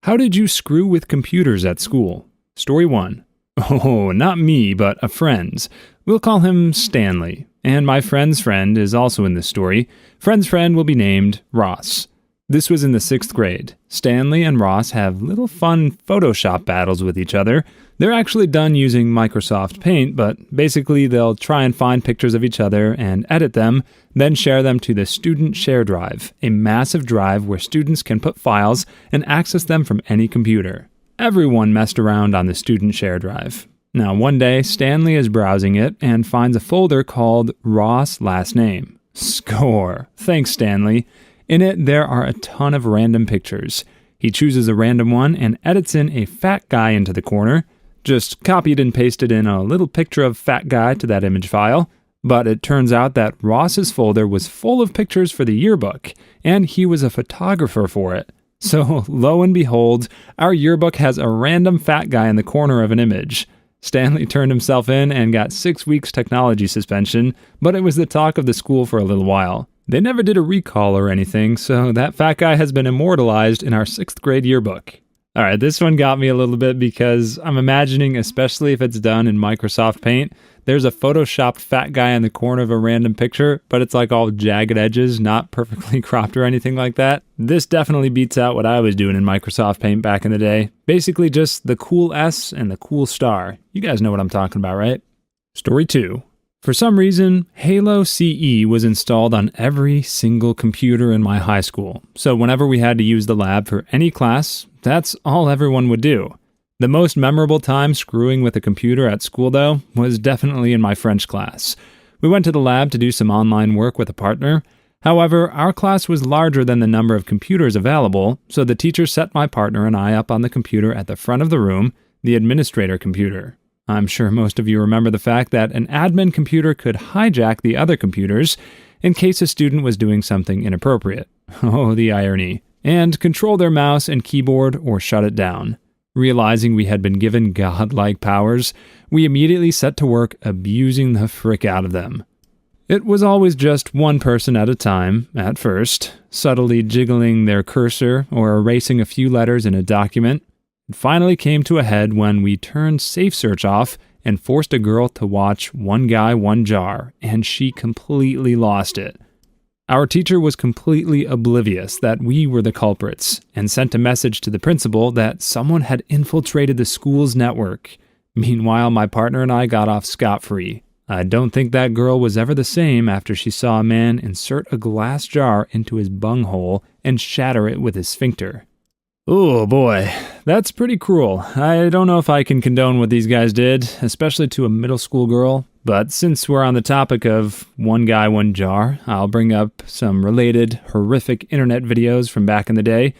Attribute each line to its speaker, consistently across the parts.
Speaker 1: How did you screw with computers at school? Story 1. Oh, not me, but a friend's. We'll call him Stanley. And my friend's friend is also in this story. Friend's friend will be named Ross. This was in the 6th grade. Stanley and Ross have little fun Photoshop battles with each other. They're actually done using Microsoft Paint, but basically they'll try and find pictures of each other and edit them, then share them to the Student Share Drive, a massive drive where students can put files and access them from any computer. Everyone messed around on the Student Share Drive. Now, one day, Stanley is browsing it and finds a folder called Ross Last Name. Score! Thanks, Stanley. In it, there are a ton of random pictures. He chooses a random one and edits in a fat guy into the corner. Just copied and pasted in a little picture of fat guy to that image file. But it turns out that Ross's folder was full of pictures for the yearbook, and he was a photographer for it. So, lo and behold, our yearbook has a random fat guy in the corner of an image. Stanley turned himself in and got 6 weeks technology suspension, but it was the talk of the school for a little while. They never did a recall or anything, so that fat guy has been immortalized in our 6th grade yearbook. Alright, this one got me a little bit because I'm imagining, especially if it's done in Microsoft Paint, there's a photoshopped fat guy in the corner of a random picture, but it's like all jagged edges, not perfectly cropped or anything like that. This definitely beats out what I was doing in Microsoft Paint back in the day. Basically just the cool S and the cool star. You guys know what I'm talking about, right? Story 2. For some reason, Halo CE was installed on every single computer in my high school. So whenever we had to use the lab for any class, that's all everyone would do. The most memorable time screwing with a computer at school, though, was definitely in my French class. We went to the lab to do some online work with a partner. However, our class was larger than the number of computers available, so the teacher set my partner and I up on the computer at the front of the room, the administrator computer. I'm sure most of you remember the fact that an admin computer could hijack the other computers in case a student was doing something inappropriate. Oh, the irony. And control their mouse and keyboard or shut it down. Realizing we had been given godlike powers, we immediately set to work abusing the frick out of them. It was always just one person at a time, at first, subtly jiggling their cursor or erasing a few letters in a document. It finally came to a head when we turned Safe Search off and forced a girl to watch One Guy, One Jar, and she completely lost it. Our teacher was completely oblivious that we were the culprits and sent a message to the principal that someone had infiltrated the school's network. Meanwhile, my partner and I got off scot-free. I don't think that girl was ever the same after she saw a man insert a glass jar into his bunghole and shatter it with his sphincter. Oh boy, that's pretty cruel. I don't know if I can condone what these guys did, especially to a middle school girl. But since we're on the topic of One Guy, One Jar, I'll bring up some related horrific internet videos from back in the day.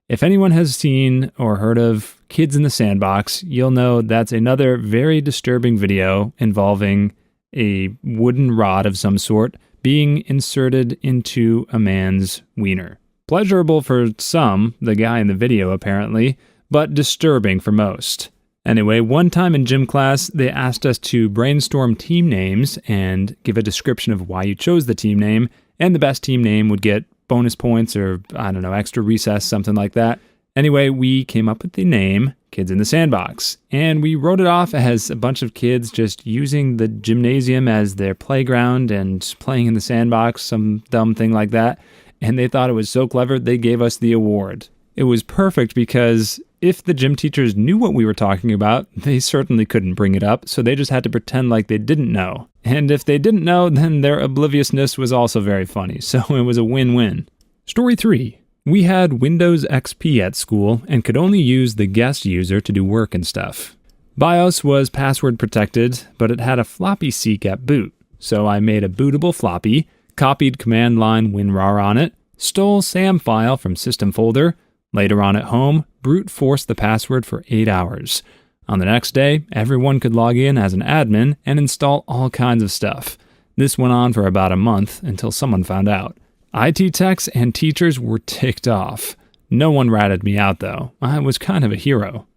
Speaker 1: If anyone has seen or heard of Kids in the Sandbox, you'll know that's another very disturbing video involving a wooden rod of some sort being inserted into a man's wiener. Pleasurable for some, the guy in the video apparently, but disturbing for most. Anyway, one time in gym class, they asked us to brainstorm team names and give a description of why you chose the team name, and the best team name would get bonus points or, extra recess, something like that. Anyway, we came up with the name Kids in the Sandbox, and we wrote it off as a bunch of kids just using the gymnasium as their playground and playing in the sandbox, some dumb thing like that. And they thought it was so clever, they gave us the award. It was perfect because if the gym teachers knew what we were talking about, they certainly couldn't bring it up, so they just had to pretend like they didn't know. And if they didn't know, then their obliviousness was also very funny, so it was a win-win. Story 3. We had Windows XP at school and could only use the guest user to do work and stuff. BIOS was password protected, but it had a floppy seek at boot, so I made a bootable floppy, copied command line WinRAR on it, stole SAM file from system folder. Later on at home, brute forced the password for 8 hours. On the next day, everyone could log in as an admin and install all kinds of stuff. This went on for about a month until someone found out. IT techs and teachers were ticked off. No one ratted me out though. I was kind of a hero.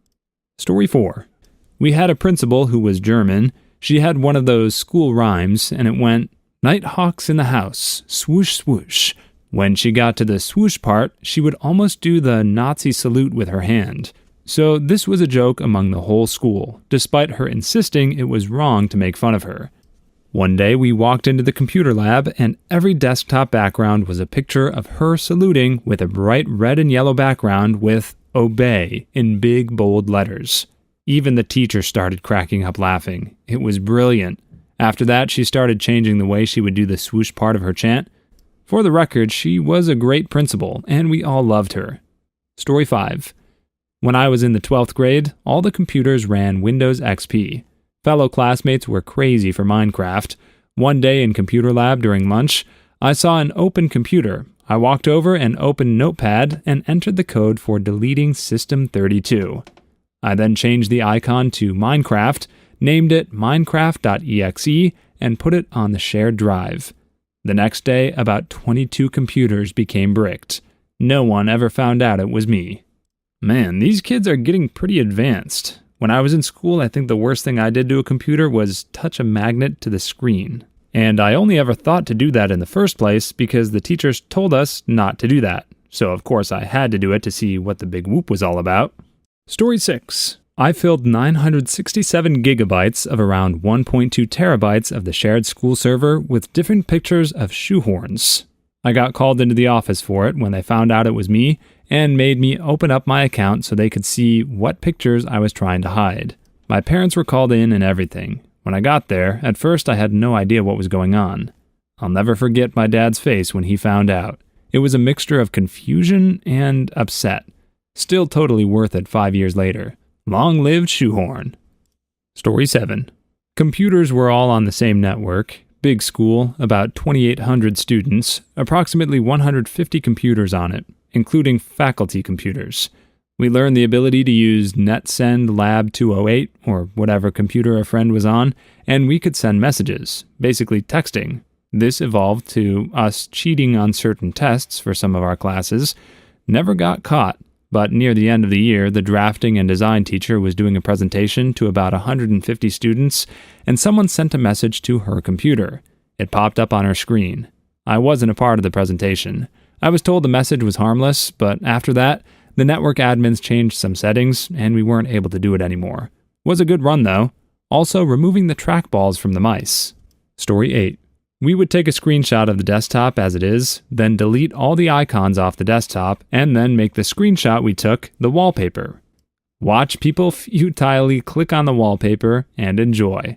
Speaker 1: Story 4. We had a principal who was German. She had one of those school rhymes and it went, "Nighthawks in the house, swoosh swoosh, When she got to the swoosh part, she would almost do the Nazi salute with her hand. So this was a joke among the whole school, despite her insisting it was wrong to make fun of her. One day we walked into the computer lab and every desktop background was a picture of her saluting with a bright red and yellow background with "Obey" in big bold letters. Even the teacher started cracking up laughing. It was brilliant. After that, she started changing the way she would do the swoosh part of her chant. For the record, she was a great principal, and we all loved her. Story 5. When I was in the 12th grade, all the computers ran Windows XP. Fellow classmates were crazy for Minecraft. One day in computer lab during lunch, I saw an open computer. I walked over and opened Notepad and entered the code for deleting System32. I then changed the icon to Minecraft, named it Minecraft.exe, and put it on the shared drive. The next day, about 22 computers became bricked. No one ever found out it was me. Man, these kids are getting pretty advanced. When I was in school, I think the worst thing I did to a computer was touch a magnet to the screen. And I only ever thought to do that in the first place because the teachers told us not to do that. So of course I had to do it to see what the big whoop was all about. Story 6. I filled 967 gigabytes of around 1.2 terabytes of the shared school server with different pictures of shoehorns. I got called into the office for it when they found out it was me and made me open up my account so they could see what pictures I was trying to hide. My parents were called in and everything. When I got there, at first I had no idea what was going on. I'll never forget my dad's face when he found out. It was a mixture of confusion and upset. Still totally worth it 5 years later. Long live Shoehorn. Story 7. Computers were all on the same network. Big school, about 2,800 students, approximately 150 computers on it, including faculty computers. We learned the ability to use NetSend Lab 208, or whatever computer a friend was on, and we could send messages, basically texting. This evolved to us cheating on certain tests for some of our classes. Never got caught, but near the end of the year, the drafting and design teacher was doing a presentation to about 150 students, and someone sent a message to her computer. It popped up on her screen. I wasn't a part of the presentation. I was told the message was harmless, but after that, the network admins changed some settings, and we weren't able to do it anymore. Was a good run, though. Also, removing the trackballs from the mice. Story 8. We would take a screenshot of the desktop as it is, then delete all the icons off the desktop, and then make the screenshot we took the wallpaper. Watch people futilely click on the wallpaper and enjoy.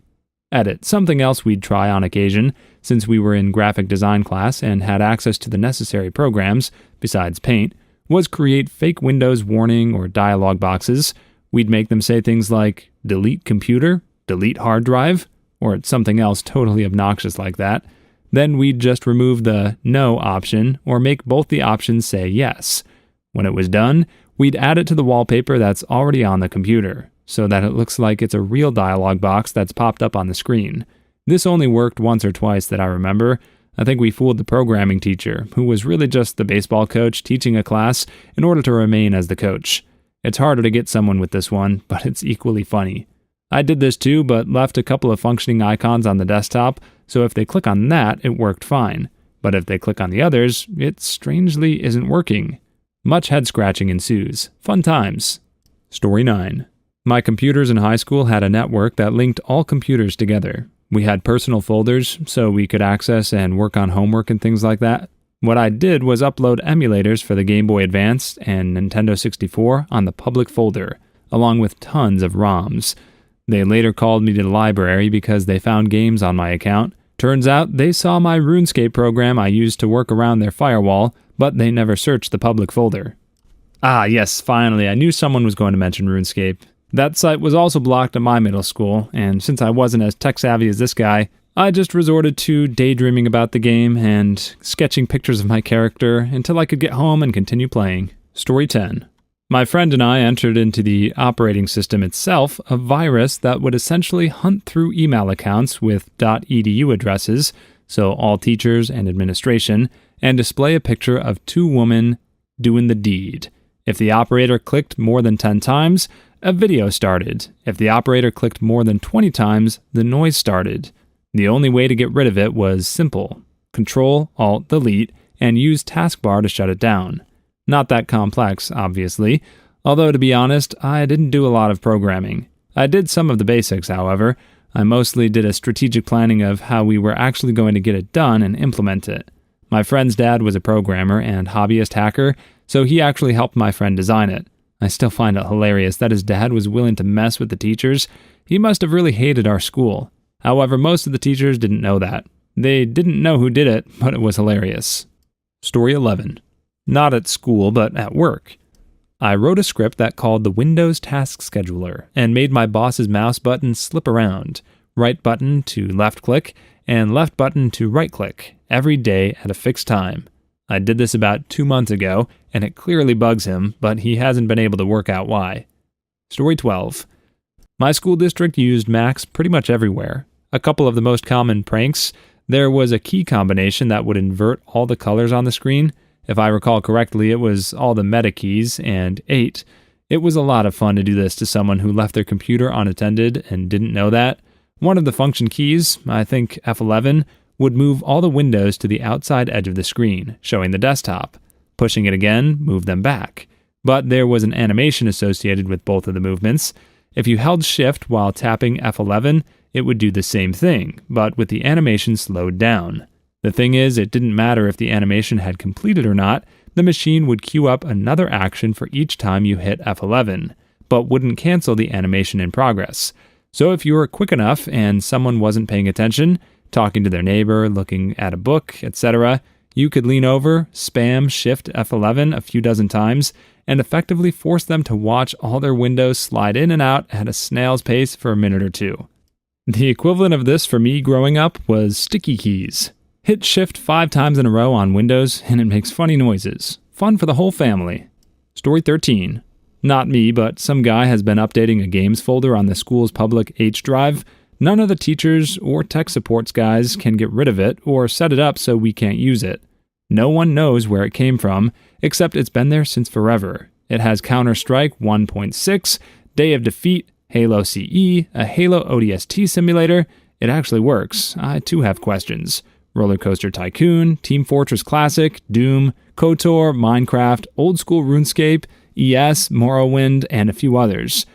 Speaker 1: Edit. Something else we'd try on occasion, since we were in graphic design class and had access to the necessary programs, besides Paint, was create fake Windows warning or dialog boxes. We'd make them say things like, delete computer, delete hard drive, or something else totally obnoxious like that. Then we'd just remove the no option or make both the options say yes. When it was done, we'd add it to the wallpaper that's already on the computer, so that it looks like it's a real dialog box that's popped up on the screen. This only worked once or twice that I remember. I think we fooled the programming teacher, who was really just the baseball coach teaching a class in order to remain as the coach. It's harder to get someone with this one, but it's equally funny. I did this too, but left a couple of functioning icons on the desktop, so if they click on that, it worked fine. But if they click on the others, it strangely isn't working. Much head scratching ensues. Fun times. Story 9. My computers in high school had a network that linked all computers together. We had personal folders, so we could access and work on homework and things like that. What I did was upload emulators for the Game Boy Advance and Nintendo 64 on the public folder, along with tons of ROMs. They later called me to the library because they found games on my account. Turns out they saw my RuneScape program I used to work around their firewall, but they never searched the public folder. Ah, yes, finally, I knew someone was going to mention RuneScape. That site was also blocked at my middle school, and since I wasn't as tech-savvy as this guy, I just resorted to daydreaming about the game and sketching pictures of my character until I could get home and continue playing. Story 10. My friend and I entered into the operating system itself a virus that would essentially hunt through email accounts with .edu addresses, so all teachers and administration, and display a picture of two women doing the deed. If the operator clicked more than 10 times, a video started. If the operator clicked more than 20 times, the noise started. The only way to get rid of it was simple. Control-Alt-Delete, and use taskbar to shut it down. Not that complex, obviously, although to be honest, I didn't do a lot of programming. I did some of the basics, however. I mostly did a strategic planning of how we were actually going to get it done and implement it. My friend's dad was a programmer and hobbyist hacker, so he actually helped my friend design it. I still find it hilarious that his dad was willing to mess with the teachers. He must have really hated our school. However, most of the teachers didn't know that. They didn't know who did it, but it was hilarious. Story 11. Not at school, but at work. I wrote a script that called the Windows Task Scheduler and made my boss's mouse button slip around, right button to left click, and left button to right click, every day at a fixed time. I did this about 2 months ago, and it clearly bugs him, but he hasn't been able to work out why. Story 12. My school district used Macs pretty much everywhere. A couple of the most common pranks: there was a key combination that would invert all the colors on the screen. If I recall correctly, it was all the meta keys and 8. It was a lot of fun to do this to someone who left their computer unattended and didn't know that. One of the function keys, I think F11, would move all the windows to the outside edge of the screen, showing the desktop. Pushing it again moved them back. But there was an animation associated with both of the movements. If you held Shift while tapping F11, it would do the same thing, but with the animation slowed down. The thing is, it didn't matter if the animation had completed or not, the machine would queue up another action for each time you hit F11, but wouldn't cancel the animation in progress. So if you were quick enough and someone wasn't paying attention, talking to their neighbor, looking at a book, etc., you could lean over, spam Shift F11 a few dozen times, and effectively force them to watch all their windows slide in and out at a snail's pace for a minute or two. The equivalent of this for me growing up was sticky keys. Hit Shift 5 times in a row on Windows, and it makes funny noises. Fun for the whole family. Story 13. Not me, but some guy has been updating a games folder on the school's public H drive. None of the teachers or tech supports guys can get rid of it or set it up so we can't use it. No one knows where it came from, except it's been there since forever. It has Counter-Strike 1.6, Day of Defeat, Halo CE, a Halo ODST simulator. It actually works. I too have questions. Roller Coaster Tycoon, Team Fortress Classic, Doom, KOTOR, Minecraft, Old School RuneScape, ES, Morrowind, and a few others.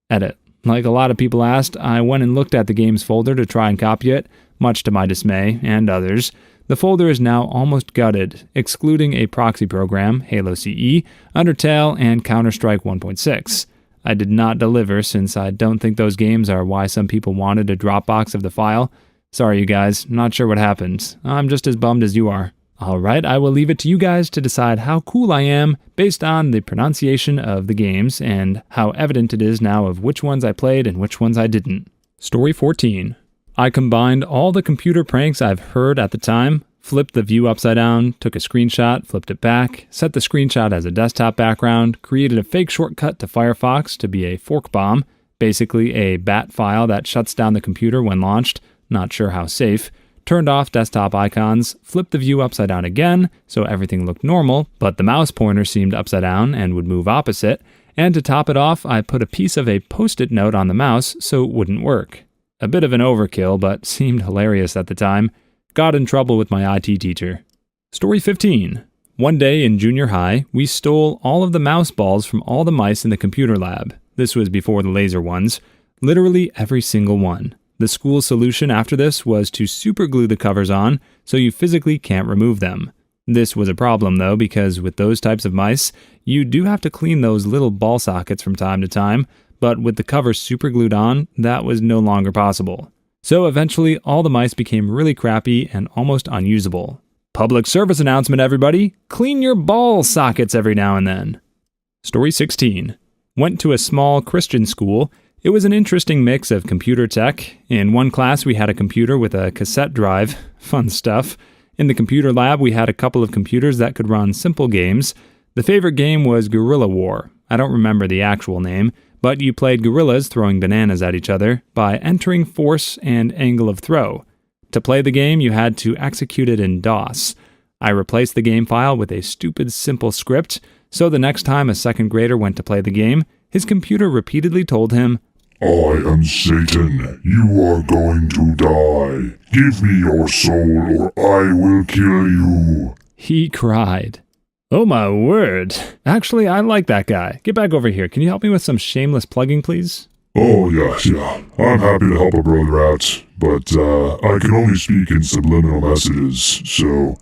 Speaker 1: Edit. Like a lot of people asked, I went and looked at the games folder to try and copy it, much to my dismay, and others. The folder is now almost gutted, excluding a proxy program, Halo CE, Undertale, and Counter-Strike 1.6. I did not deliver since I don't think those games are why some people wanted a Dropbox of the file. Sorry you guys, not sure what happened. I'm just as bummed as you are. Alright, I will leave it to you guys to decide how cool I am based on the pronunciation of the games and how evident it is now of which ones I played and which ones I didn't. Story 14. I combined all the computer pranks I've heard at the time, flipped the view upside down, took a screenshot, flipped it back, set the screenshot as a desktop background, created a fake shortcut to Firefox to be a fork bomb, basically a bat file that shuts down the computer when launched, not sure how safe, turned off desktop icons, flipped the view upside down again so everything looked normal, but the mouse pointer seemed upside down and would move opposite, and to top it off, I put a piece of a post-it note on the mouse so it wouldn't work. A bit of an overkill, but seemed hilarious at the time. Got in trouble with my IT teacher. Story 15. One day in junior high, we stole all of the mouse balls from all the mice in the computer lab. This was before the laser ones. Literally every single one. The school's solution after this was to superglue the covers on so you physically can't remove them. This was a problem though, because with those types of mice, you do have to clean those little ball sockets from time to time, but with the covers superglued on, that was no longer possible. So eventually, all the mice became really crappy and almost unusable. Public service announcement, everybody! Clean your ball sockets every now and then. Story 16. Went to a small Christian school. It was an interesting mix of computer tech. In one class, we had a computer with a cassette drive. Fun stuff. In the computer lab, we had a couple of computers that could run simple games. The favorite game was Guerrilla War. I don't remember the actual name, but you played gorillas throwing bananas at each other by entering force and angle of throw. To play the game, you had to execute it in DOS. I replaced the game file with a stupid simple script, so the next time a second grader went to play the game, his computer repeatedly told him,
Speaker 2: I am Satan. You are going to die. Give me your soul or I will kill you.
Speaker 1: He cried. Oh my word. Actually, I like that guy. Get back over here. Can you help me with some shameless plugging, please?
Speaker 2: Oh, yes, yeah. I'm happy to help a brother out, but I can only speak in subliminal messages, so...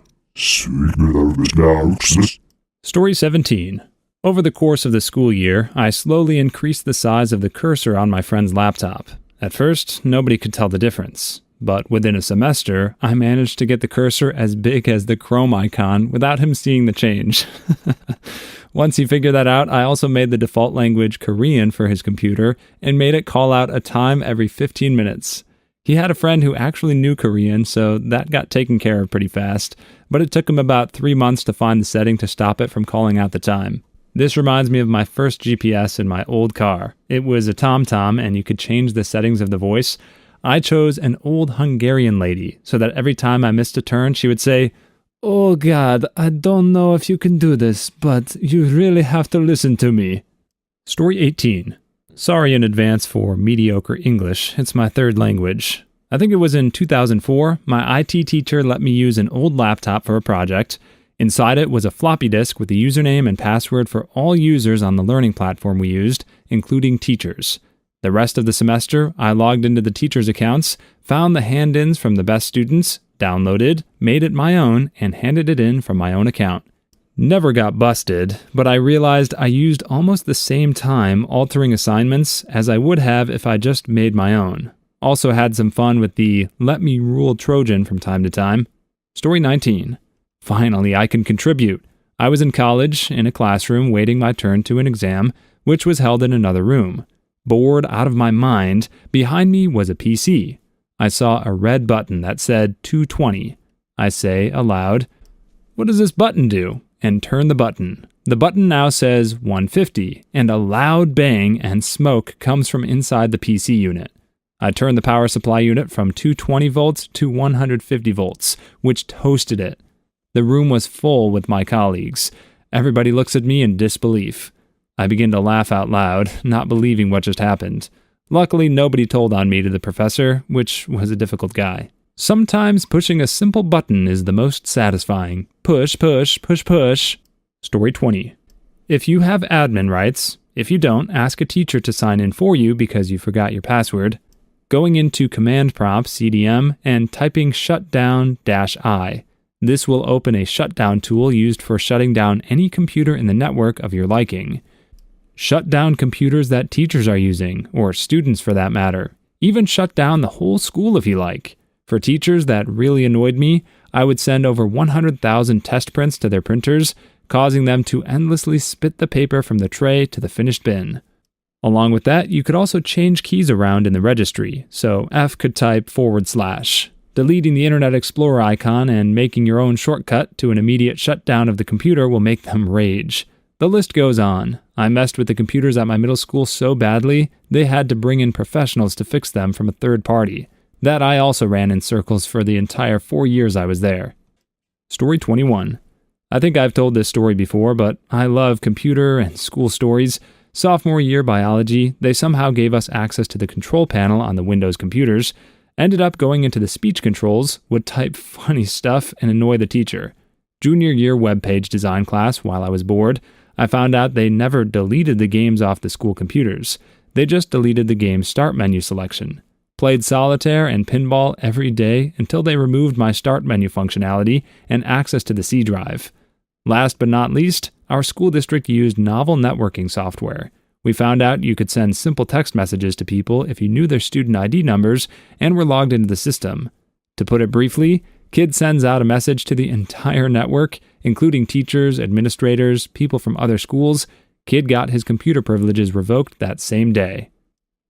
Speaker 1: Story 17. Over the course of the school year, I slowly increased the size of the cursor on my friend's laptop. At first, nobody could tell the difference, but within a semester, I managed to get the cursor as big as the Chrome icon without him seeing the change. Once he figured that out, I also made the default language Korean for his computer and made it call out a time every 15 minutes. He had a friend who actually knew Korean, so that got taken care of pretty fast, but it took him about 3 months to find the setting to stop it from calling out the time. This reminds me of my first GPS in my old car. It was a TomTom, and you could change the settings of the voice. I chose an old Hungarian lady, so that every time I missed a turn, she would say, "Oh God, I don't know if you can do this, but you really have to listen to me." Story 18. Sorry in advance for mediocre English. It's my third language. I think it was in 2004, my IT teacher let me use an old laptop for a project. Inside it was a floppy disk with a username and password for all users on the learning platform we used, including teachers. The rest of the semester, I logged into the teachers' accounts, found the hand-ins from the best students, downloaded, made it my own, and handed it in from my own account. Never got busted, but I realized I used almost the same time altering assignments as I would have if I just made my own. Also had some fun with the "let me rule Trojan" from time to time. Story 19. Finally, I can contribute. I was in college, in a classroom, waiting my turn to an exam, which was held in another room. Bored out of my mind, behind me was a PC. I saw a red button that said 220. I say aloud, "What does this button do?" and turn the button. The button now says 150, and a loud bang and smoke comes from inside the PC unit. I turned the power supply unit from 220 volts to 150 volts, which toasted it. The room was full with my colleagues. Everybody looks at me in disbelief. I begin to laugh out loud, not believing what just happened. Luckily, nobody told on me to the professor, which was a difficult guy. Sometimes pushing a simple button is the most satisfying. Push, push, push, push. Story 20. If you have admin rights, if you don't, ask a teacher to sign in for you because you forgot your password. Going into command prompt CDM and typing shutdown-I. This will open a shutdown tool used for shutting down any computer in the network of your liking. Shut down computers that teachers are using, or students for that matter. Even shut down the whole school if you like. For teachers that really annoyed me, I would send over 100,000 test prints to their printers, causing them to endlessly spit the paper from the tray to the finished bin. Along with that, you could also change keys around in the registry, so F could type /. Deleting the Internet Explorer icon and making your own shortcut to an immediate shutdown of the computer will make them rage. The list goes on. I messed with the computers at my middle school so badly, they had to bring in professionals to fix them from a third party. That I also ran in circles for the entire 4 years I was there. Story 21. I think I've told this story before, but I love computer and school stories. Sophomore year biology, they somehow gave us access to the control panel on the Windows computers. Ended up going into the speech controls, would type funny stuff and annoy the teacher. Junior year web page design class, while I was bored, I found out they never deleted the games off the school computers. They just deleted the game's start menu selection. Played solitaire and pinball every day until they removed my start menu functionality and access to the C drive. Last but not least, our school district used novel networking software. We found out you could send simple text messages to people if you knew their student ID numbers and were logged into the system. To put it briefly, Kid sends out a message to the entire network, including teachers, administrators, people from other schools. Kid got his computer privileges revoked that same day.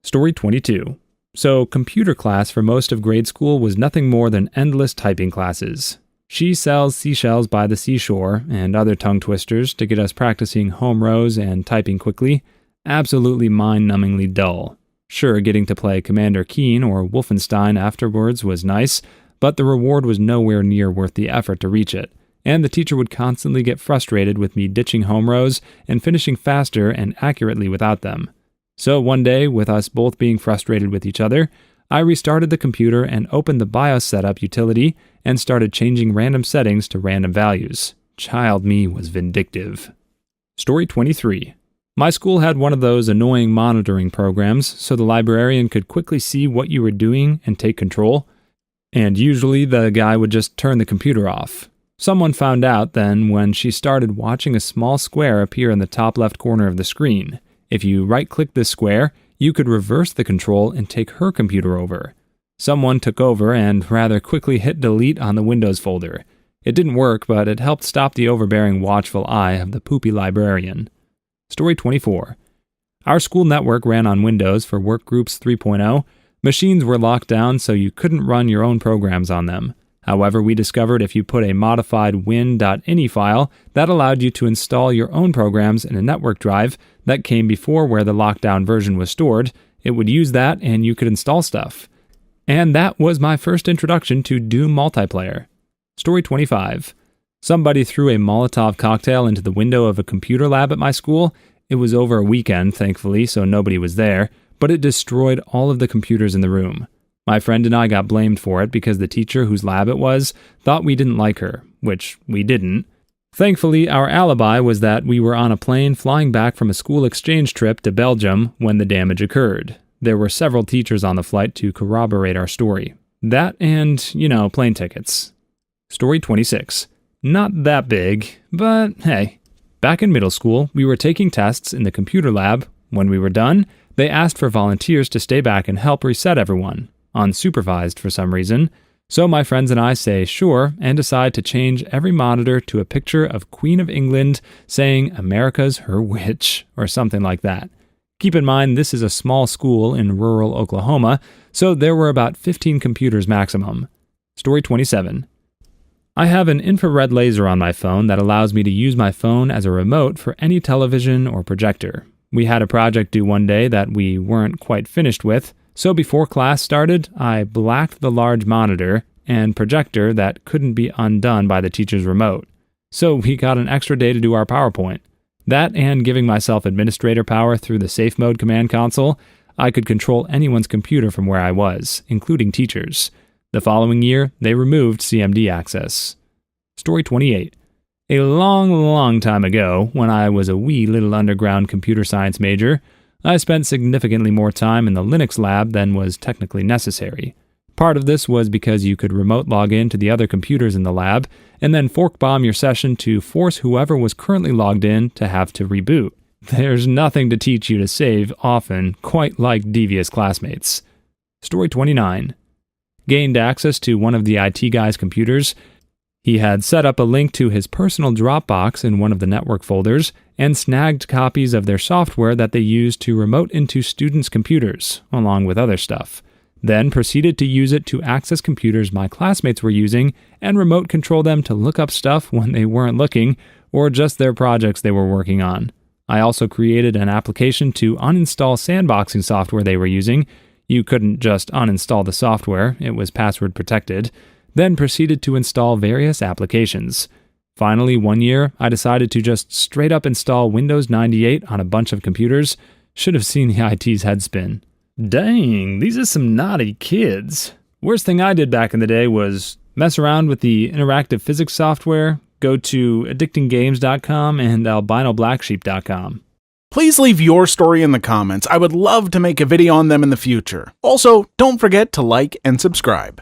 Speaker 1: Story 22. So, computer class for most of grade school was nothing more than endless typing classes. She sells seashells by the seashore and other tongue twisters to get us practicing home rows and typing quickly. Absolutely mind-numbingly dull. Sure, getting to play Commander Keen or Wolfenstein afterwards was nice, but the reward was nowhere near worth the effort to reach it, and the teacher would constantly get frustrated with me ditching home rows and finishing faster and accurately without them. So one day, with us both being frustrated with each other, I restarted the computer and opened the BIOS setup utility and started changing random settings to random values. Child me was vindictive. Story 23. My school had one of those annoying monitoring programs, so the librarian could quickly see what you were doing and take control. And usually the guy would just turn the computer off. Someone found out then when she started watching a small square appear in the top left corner of the screen. If you right-click this square, you could reverse the control and take her computer over. Someone took over and rather quickly hit delete on the Windows folder. It didn't work, but it helped stop the overbearing watchful eye of the poopy librarian. Story 24. Our school network ran on Windows for Workgroups 3.0. Machines were locked down so you couldn't run your own programs on them. However, we discovered if you put a modified win.ini file, that allowed you to install your own programs in a network drive that came before where the lockdown version was stored. It would use that and you could install stuff. And that was my first introduction to Doom multiplayer. Story 25. Somebody threw a Molotov cocktail into the window of a computer lab at my school. It was over a weekend, thankfully, so nobody was there, but it destroyed all of the computers in the room. My friend and I got blamed for it because the teacher whose lab it was thought we didn't like her, which we didn't. Thankfully, our alibi was that we were on a plane flying back from a school exchange trip to Belgium when the damage occurred. There were several teachers on the flight to corroborate our story. That and, plane tickets. Story 26. Not that big, but hey. Back in middle school, we were taking tests in the computer lab. When we were done, they asked for volunteers to stay back and help reset everyone, unsupervised for some reason. So my friends and I say sure and decide to change every monitor to a picture of Queen of England saying America's her witch or something like that. Keep in mind this is a small school in rural Oklahoma, so there were about 15 computers maximum. Story 27. I have an infrared laser on my phone that allows me to use my phone as a remote for any television or projector. We had a project due one day that we weren't quite finished with, so before class started, I blacked the large monitor and projector that couldn't be undone by the teacher's remote. So we got an extra day to do our PowerPoint. That and giving myself administrator power through the Safe Mode command console, I could control anyone's computer from where I was, including teachers. The following year, they removed CMD access. Story 28. A long time ago, when I was a wee little underground computer science major, I spent significantly more time in the Linux lab than was technically necessary. Part of this was because you could remote log in to the other computers in the lab, and then fork bomb your session to force whoever was currently logged in to have to reboot. There's nothing to teach you to save often, quite like devious classmates. Story 29. Gained access to one of the IT guy's computers. He had set up a link to his personal Dropbox in one of the network folders and snagged copies of their software that they used to remote into students' computers, along with other stuff. Then proceeded to use it to access computers my classmates were using and remote control them to look up stuff when they weren't looking or just their projects they were working on. I also created an application to uninstall sandboxing software they were using. You couldn't just uninstall the software, it was password protected. Then proceeded to install various applications. Finally, one year, I decided to just straight up install Windows 98 on a bunch of computers. Should have seen the IT's head spin. Dang, these are some naughty kids. Worst thing I did back in the day was mess around with the interactive physics software, go to addictinggames.com and albinoblacksheep.com.
Speaker 3: Please leave your story in the comments. I would love to make a video on them in the future. Also, don't forget to like and subscribe.